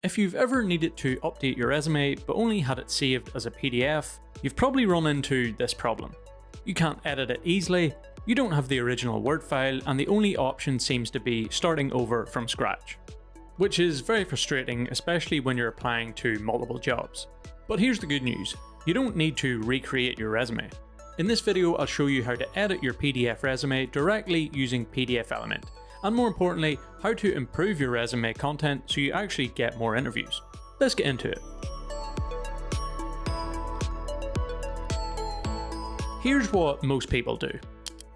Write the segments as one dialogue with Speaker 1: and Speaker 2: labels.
Speaker 1: If you've ever needed to update your resume but only had it saved as a PDF, you've probably run into this problem. You can't edit it easily, you don't have the original Word file, and the only option seems to be starting over from scratch. Which is very frustrating, especially when you're applying to multiple jobs. But here's the good news, you don't need to recreate your resume. In this video I'll show you how to edit your PDF resume directly using PDFelement, and more importantly, how to improve your resume content so you actually get more interviews. Let's get into it. Here's what most people do.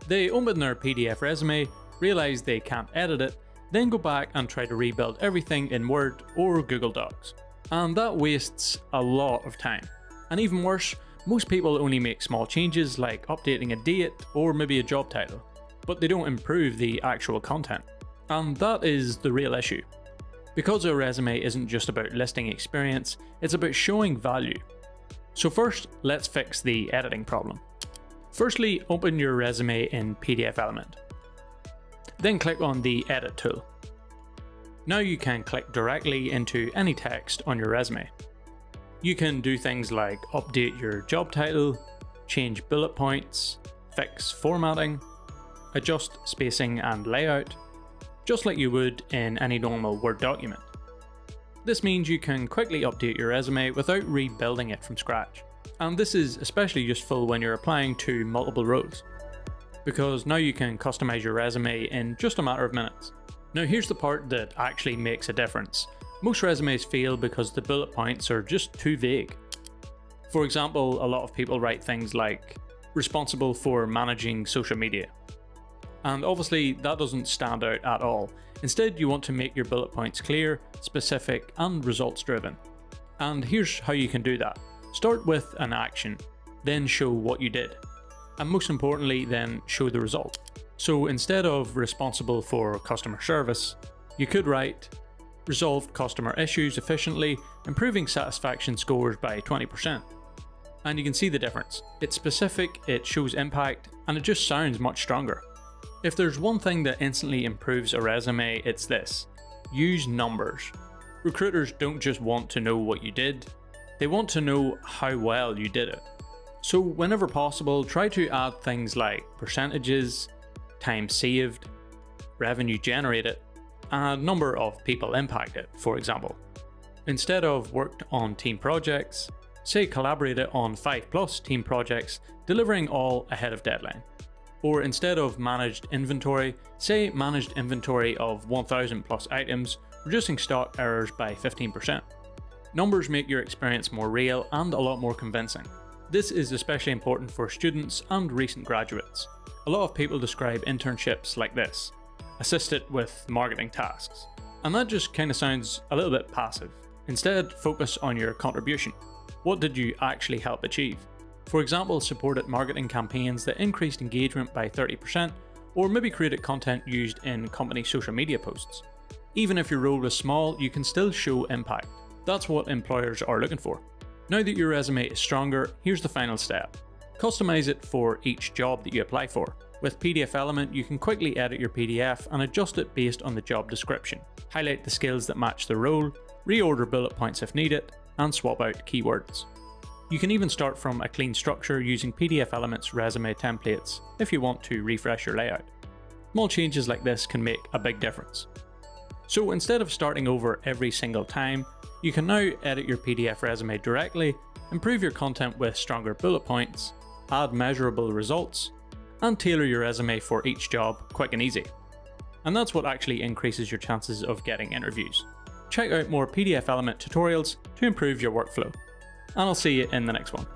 Speaker 1: They open their PDF resume, realise they can't edit it, then go back and try to rebuild everything in Word or Google Docs. And that wastes a lot of time. And even worse, most people only make small changes like updating a date or maybe a job title, but they don't improve the actual content. And that is the real issue. Because a resume isn't just about listing experience, it's about showing value. So first, let's fix the editing problem. Firstly, open your resume in PDFelement. Then click on the Edit tool. Now you can click directly into any text on your resume. You can do things like update your job title, change bullet points, fix formatting, adjust spacing and layout, just like you would in any normal Word document. This means you can quickly update your resume without rebuilding it from scratch. And this is especially useful when you're applying to multiple roles, because now you can customize your resume in just a matter of minutes. Now here's the part that actually makes a difference. Most resumes fail because the bullet points are just too vague. For example, a lot of people write things like, responsible for managing social media. And obviously that doesn't stand out at all. Instead, you want to make your bullet points clear, specific, and results driven. And here's how you can do that. Start with an action, then show what you did. And most importantly, then show the result. So instead of responsible for customer service, you could write, resolved customer issues efficiently, improving satisfaction scores by 20%. And you can see the difference. It's specific, it shows impact, and it just sounds much stronger. If there's one thing that instantly improves a resume, it's this. Use numbers. Recruiters don't just want to know what you did, they want to know how well you did it. So whenever possible, try to add things like percentages, time saved, revenue generated, and number of people impacted, for example. Instead of worked on team projects, say collaborated on 5+ team projects, delivering all ahead of deadline. Or instead of managed inventory, say managed inventory of 1,000+ items, reducing stock errors by 15%. Numbers make your experience more real and a lot more convincing. This is especially important for students and recent graduates. A lot of people describe internships like this, assisted with marketing tasks. And that just kind of sounds a little bit passive. Instead, focus on your contribution. What did you actually help achieve? For example, supported marketing campaigns that increased engagement by 30%, or maybe created content used in company social media posts. Even if your role was small, you can still show impact. That's what employers are looking for. Now that your resume is stronger, here's the final step. Customize it for each job that you apply for. With PDFelement, you can quickly edit your PDF and adjust it based on the job description. Highlight the skills that match the role, reorder bullet points if needed, and swap out keywords. You can even start from a clean structure using PDFelement's resume templates if you want to refresh your layout. Small changes like this can make a big difference. So instead of starting over every single time, you can now edit your PDF resume directly, improve your content with stronger bullet points, add measurable results, and tailor your resume for each job quick and easy. And that's what actually increases your chances of getting interviews. Check out more PDFelement tutorials to improve your workflow. And I'll see you in the next one.